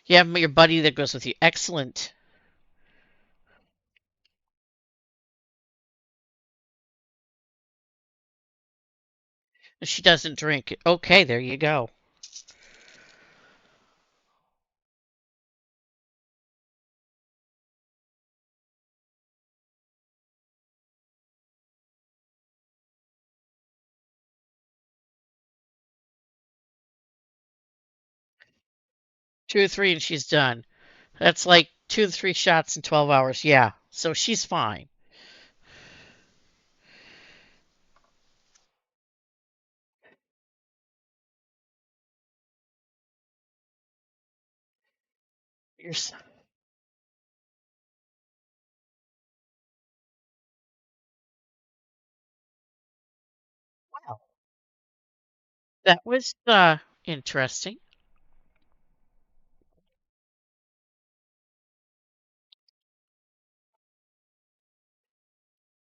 You have your buddy that goes with you. Excellent. She doesn't drink. Okay, there you go. 2 or 3 and she's done. That's like 2 to 3 shots in 12 hours. Yeah. So she's fine. You're wow. That was interesting.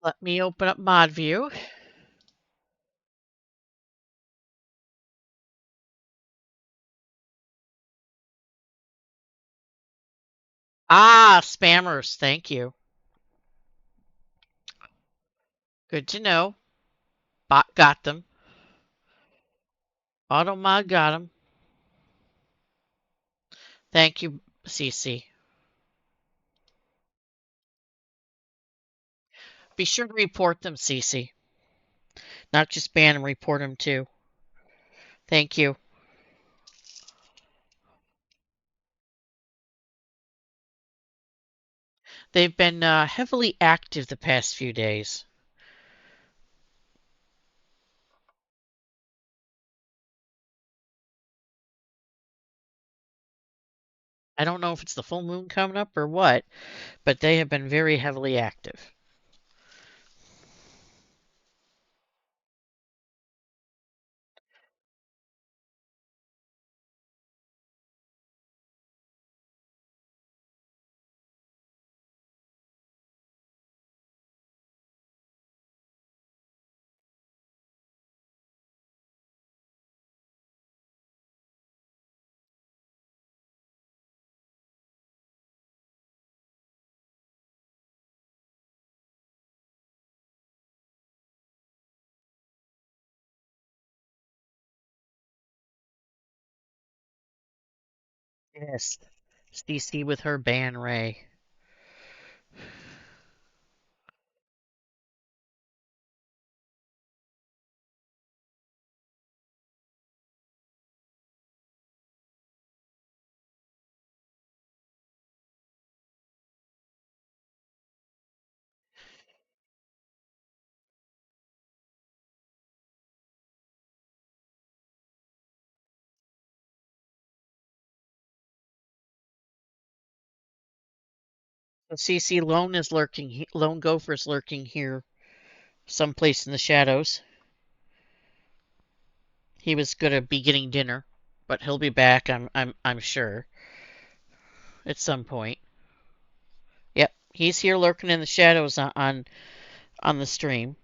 Let me open up mod view. Ah, spammers. Thank you. Good to know. Bot got them. Automod got them. Thank you, CC. Be sure to report them, CC. Not just ban them, report them too. Thank you. They've been heavily active the past few days. I don't know if it's the full moon coming up or what, but they have been very heavily active. Yes. CC with her ban ray. So CC Lone is lurking. Lone Gopher is lurking here, someplace in the shadows. He was gonna be getting dinner, but he'll be back. I'm sure at some point. Yep, he's here lurking in the shadows on the stream.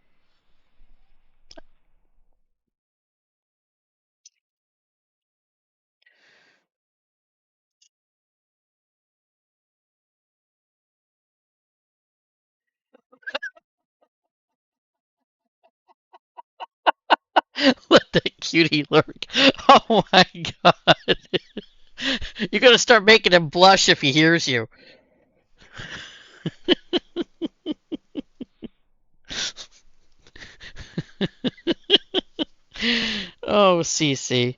Let that cutie lurk. Oh my god. You're gonna start making him blush if he hears you. Oh, CC.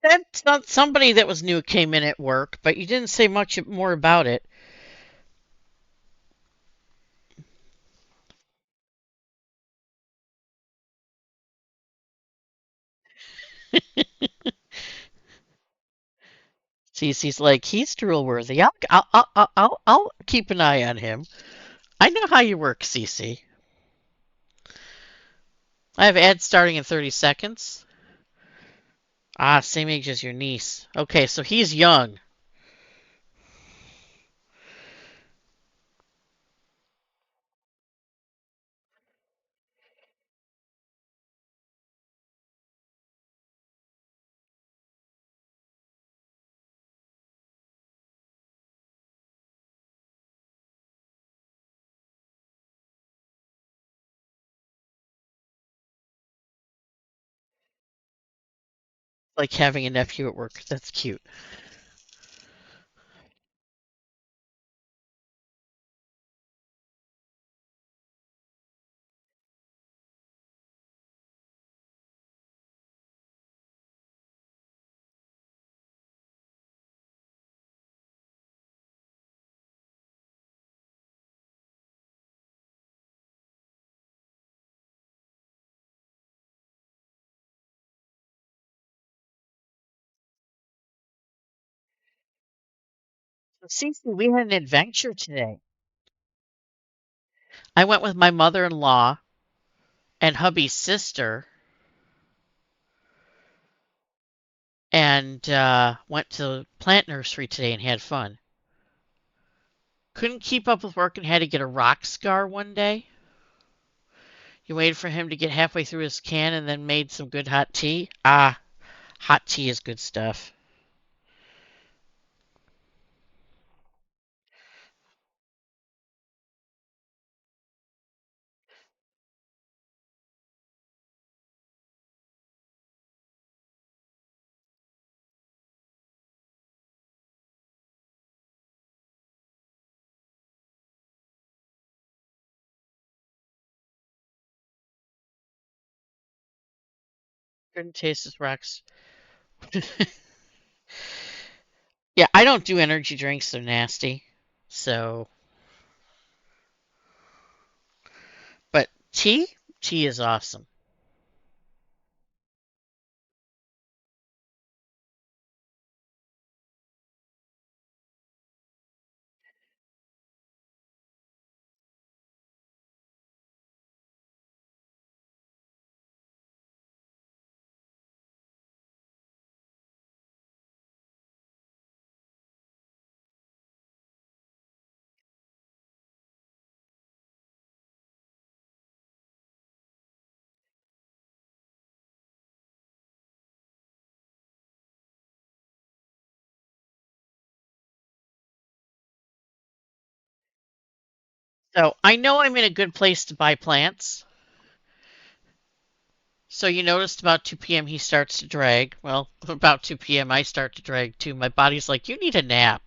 That's not somebody that was new came in at work, but you didn't say much more about it. CC's like, he's drool worthy. I'll keep an eye on him. I know how you work, Cece. I have ads starting in 30 seconds. Ah, same age as your niece. Okay, so he's young. Like having a nephew at work. That's cute. So, Cece, we had an adventure today. I went with my mother-in-law and hubby's sister and went to the plant nursery today and had fun. Couldn't keep up with work and had to get a rock scar one day. You waited for him to get halfway through his can and then made some good hot tea. Ah, hot tea is good stuff. Couldn't taste his rocks. Yeah, I don't do energy drinks. They're nasty. So, but tea is awesome. So I know I'm in a good place to buy plants. So you noticed about 2 p.m. he starts to drag. Well, about 2 p.m. I start to drag too. My body's like, you need a nap.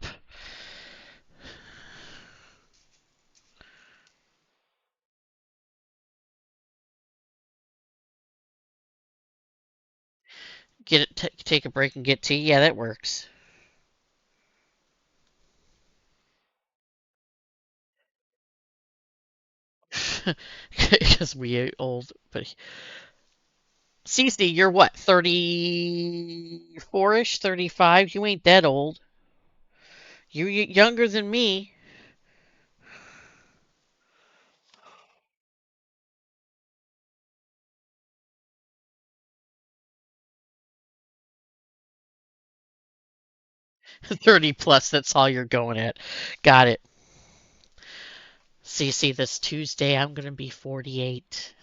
Get it, take a break and get tea. Yeah, that works. Because we old. But Cece, you're what, 34ish, 35? You ain't that old. You're younger than me. 30 plus. That's all you're going at. Got it. Cece, this Tuesday I'm gonna be 48.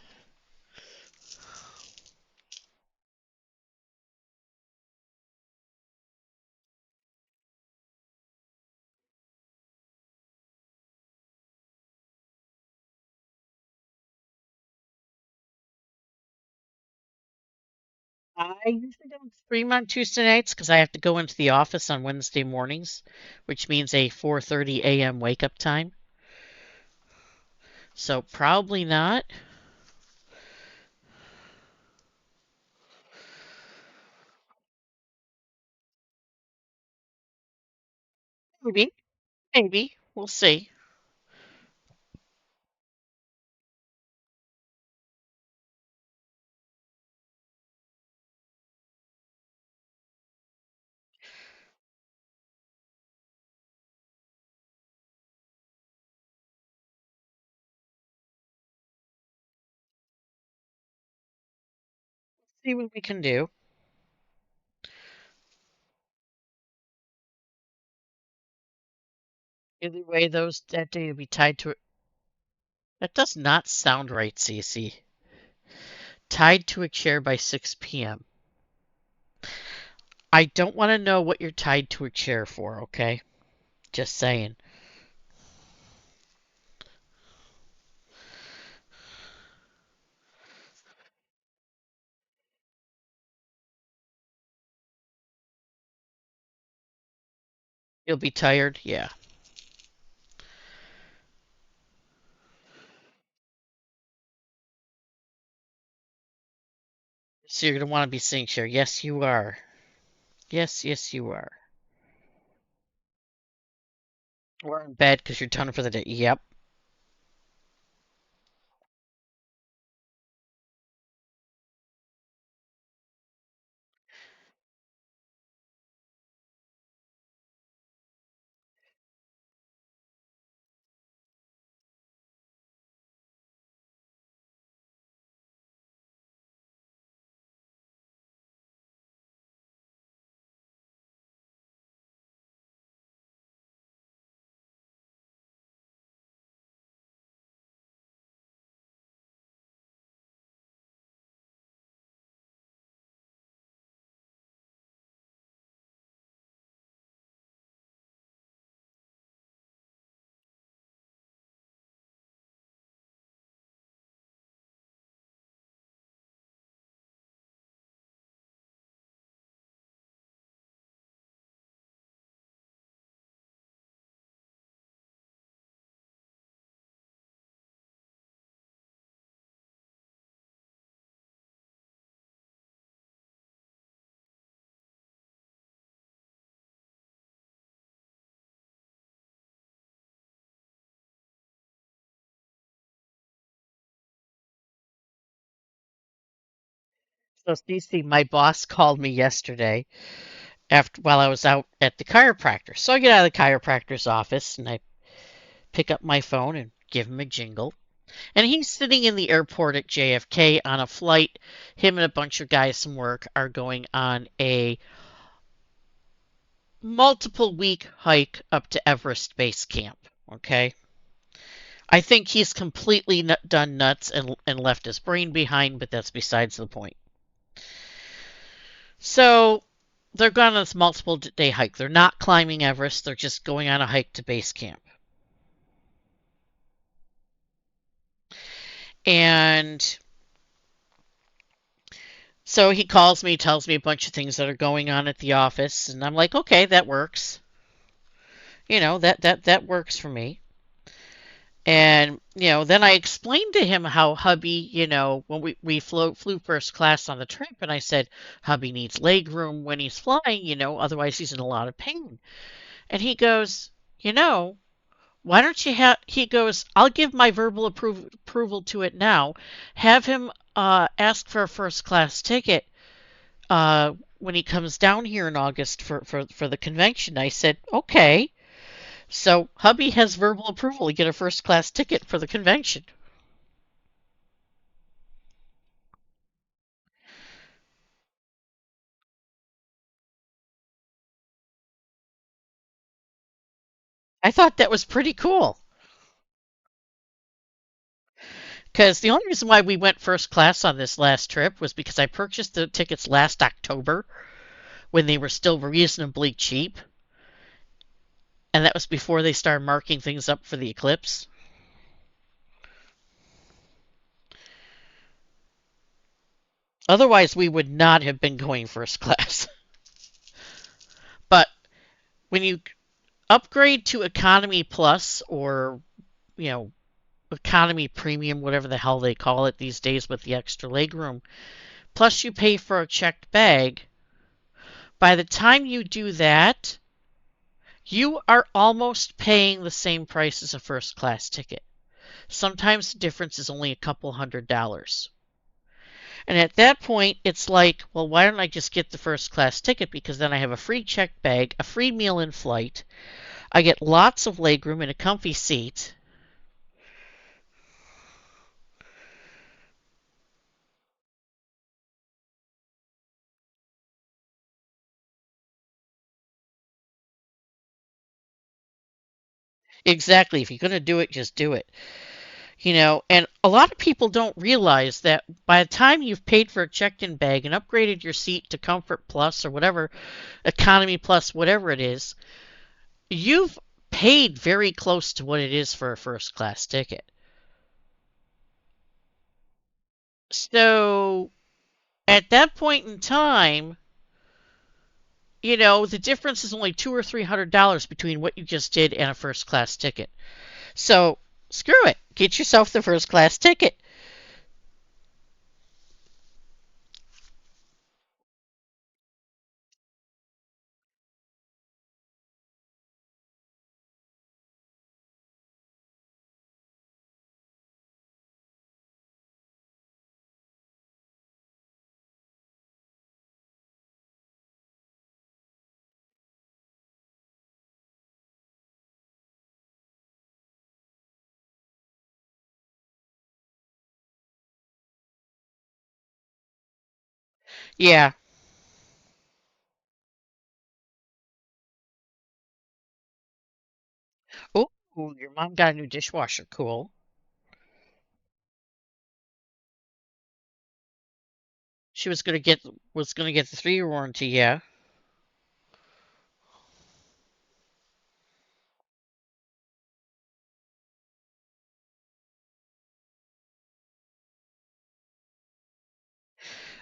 I usually don't stream on Tuesday nights because I have to go into the office on Wednesday mornings, which means a 4:30 a.m. wake up time. So probably not. Maybe, maybe we'll see. see what we can do. Either way, that day will be tied to it. That does not sound right, Cece. Tied to a chair by 6 p.m. I don't want to know what you're tied to a chair for, okay? Just saying. You'll be tired? Yeah. So you're going to want to be sitting chair. Yes, you are. Yes, yes, you are. Or in bed because you're done for the day. Yep. So, Cece, my boss called me yesterday after while I was out at the chiropractor. So I get out of the chiropractor's office and I pick up my phone and give him a jingle. And he's sitting in the airport at JFK on a flight. Him and a bunch of guys from work are going on a multiple week hike up to Everest Base Camp. Okay. I think he's completely done nuts and left his brain behind, but that's besides the point. So they're going on this multiple day hike. They're not climbing Everest, they're just going on a hike to base camp. And so he calls me, tells me a bunch of things that are going on at the office, and I'm like, okay, that works. That works for me. And then I explained to him how hubby, when we flew first class on the trip, and I said hubby needs leg room when he's flying, otherwise he's in a lot of pain. And he goes, why don't you have? He goes, I'll give my verbal approval to it now. Have him ask for a first class ticket when he comes down here in August for the convention. I said, okay. So hubby has verbal approval to get a first class ticket for the convention. I thought that was pretty cool. Because the only reason why we went first class on this last trip was because I purchased the tickets last October when they were still reasonably cheap. And that was before they started marking things up for the eclipse. Otherwise, we would not have been going first class. But when you upgrade to economy plus or, you know, economy premium, whatever the hell they call it these days with the extra legroom, plus you pay for a checked bag, by the time you do that, you are almost paying the same price as a first class ticket. Sometimes the difference is only a couple $100s. And at that point, it's like, well, why don't I just get the first class ticket? Because then I have a free checked bag, a free meal in flight. I get lots of legroom and a comfy seat. Exactly. If you're going to do it, just do it. And a lot of people don't realize that by the time you've paid for a checked-in bag and upgraded your seat to Comfort Plus or whatever, Economy Plus, whatever it is, you've paid very close to what it is for a first class ticket. So at that point in time, the difference is only $200 or $300 between what you just did and a first class ticket. So screw it. Get yourself the first class ticket. Yeah. Oh, your mom got a new dishwasher. Cool. She was gonna get the 3-year warranty. Yeah.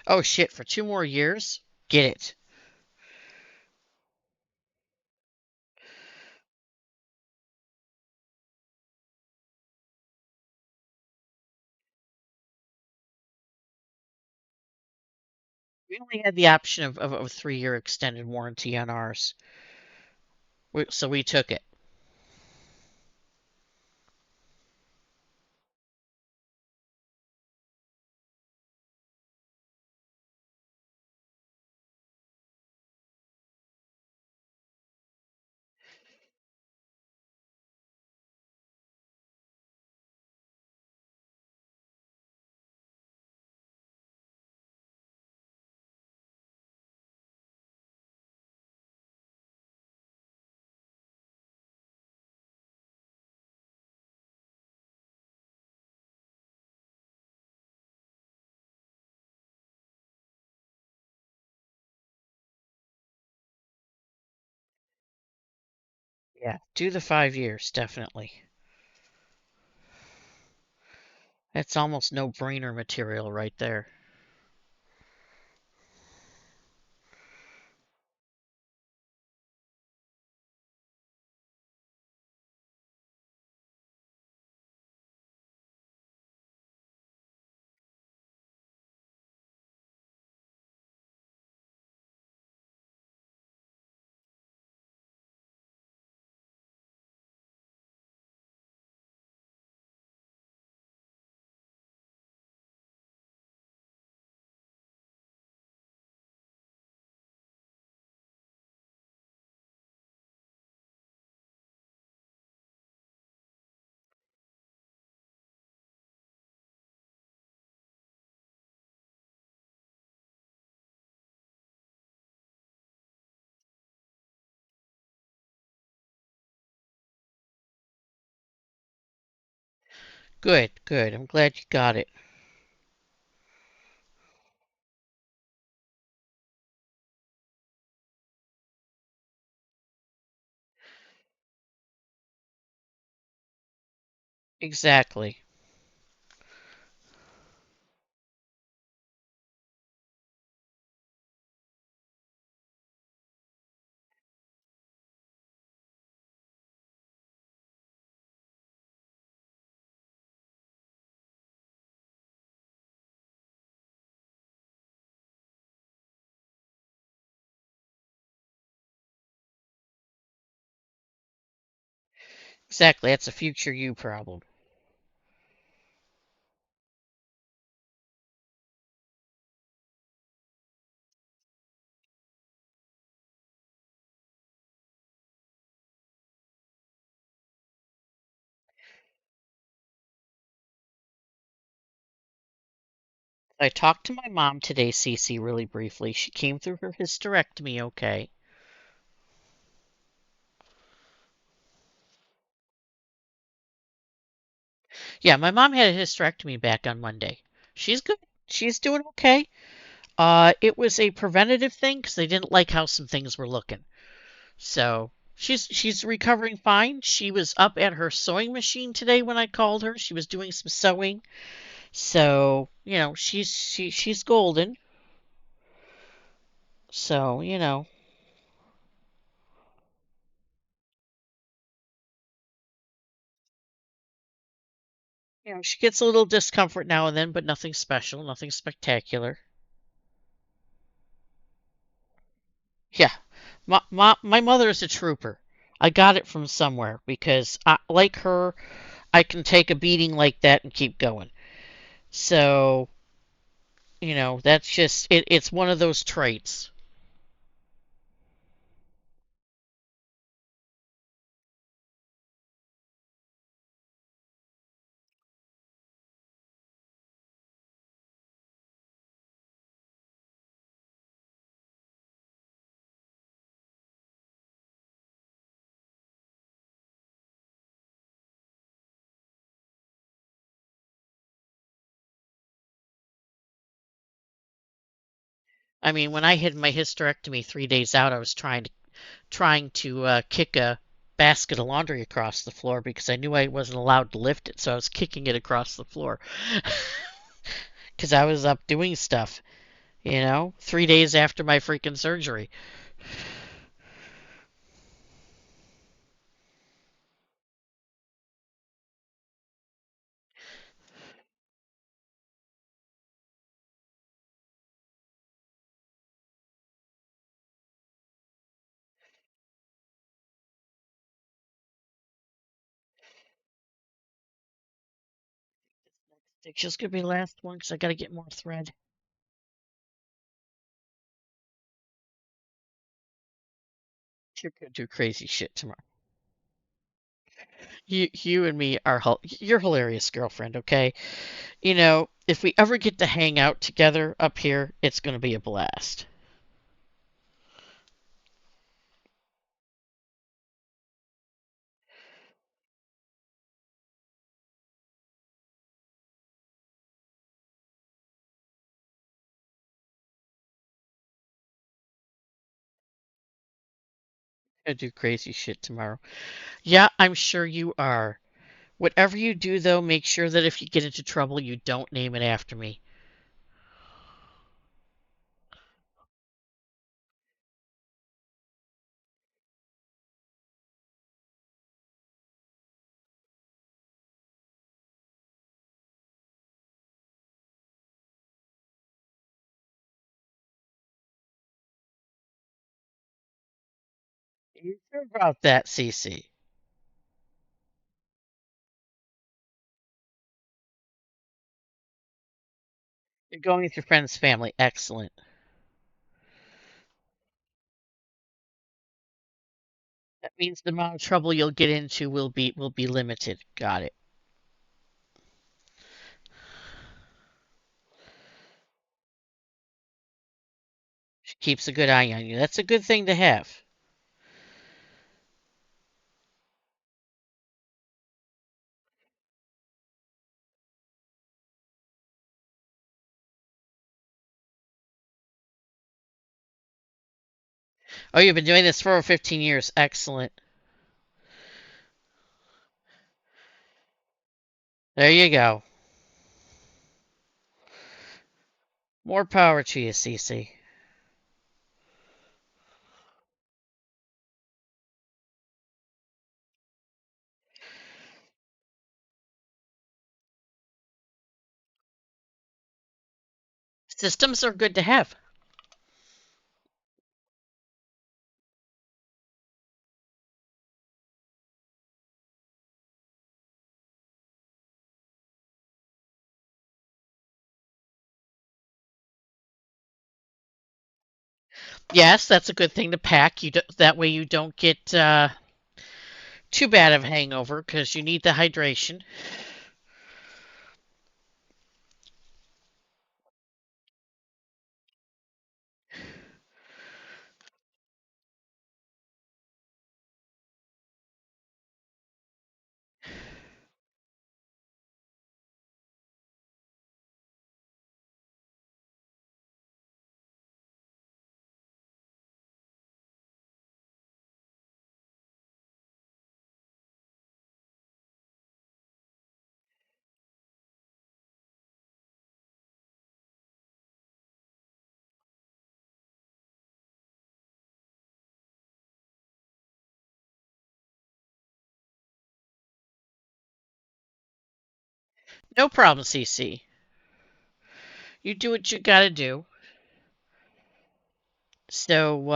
Oh shit! For 2 more years, get it. We only had the option of a 3-year extended warranty on ours, so we took it. Yeah. Do the 5 years, definitely. That's almost no-brainer material right there. Good, good. I'm glad you got it. Exactly. Exactly. That's a future you problem. I talked to my mom today, Cece, really briefly. She came through her hysterectomy okay. Yeah, my mom had a hysterectomy back on Monday. She's good. She's doing okay. It was a preventative thing because they didn't like how some things were looking. So she's recovering fine. She was up at her sewing machine today when I called her. She was doing some sewing. So, she's golden. So, she gets a little discomfort now and then, but nothing special, nothing spectacular. Yeah. My mother is a trooper. I got it from somewhere because like her, I can take a beating like that and keep going. So, that's just it's one of those traits. I mean, when I had my hysterectomy 3 days out, I was trying to kick a basket of laundry across the floor because I knew I wasn't allowed to lift it, so I was kicking it across the floor because I was up doing stuff. 3 days after my freaking surgery. It's just gonna be the last one because I gotta get more thread. You're gonna do crazy shit tomorrow. You and me are you're hilarious, girlfriend. Okay, if we ever get to hang out together up here, it's gonna be a blast. Gonna do crazy shit tomorrow. Yeah, I'm sure you are. Whatever you do, though, make sure that if you get into trouble, you don't name it after me. You sure about that, Cece? You're going with your friend's family. Excellent. That means the amount of trouble you'll get into will be limited. Got it. She keeps a good eye on you. That's a good thing to have. Oh, you've been doing this for over 15 years. Excellent. There you go. More power to you, Cece. Systems are good to have. Yes, that's a good thing to pack. That way you don't get too bad of a hangover because you need the hydration. No problem, CC. You do what you gotta do. So,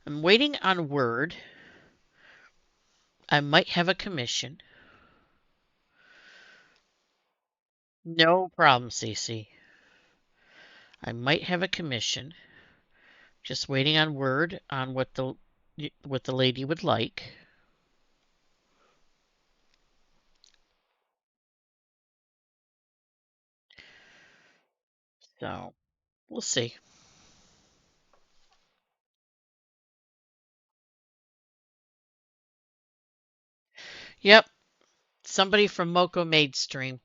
I'm waiting on word. I might have a commission. No problem, CC. I might have a commission. Just waiting on word on what the lady would like. So, we'll see. Yep, somebody from Moco made stream.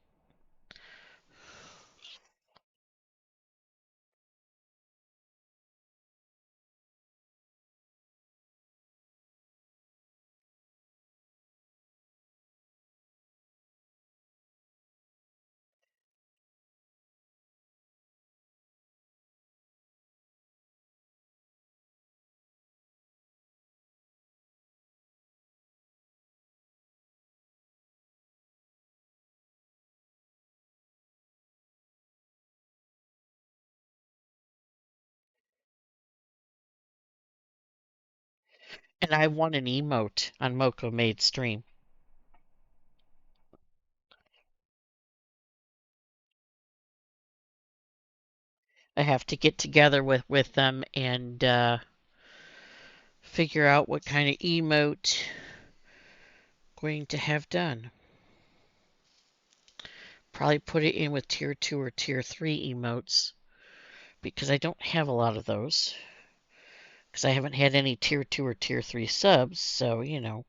And I want an emote on Moco made stream. I have to get together with them and figure out what kind of emote I'm going to have done. Probably put it in with tier 2 or tier 3 emotes because I don't have a lot of those. Because I haven't had any tier 2 or tier 3 subs, so you know.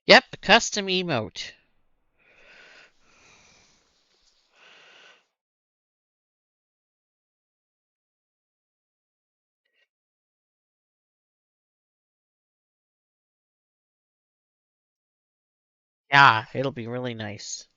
Yep, custom emote. Yeah, it'll be really nice.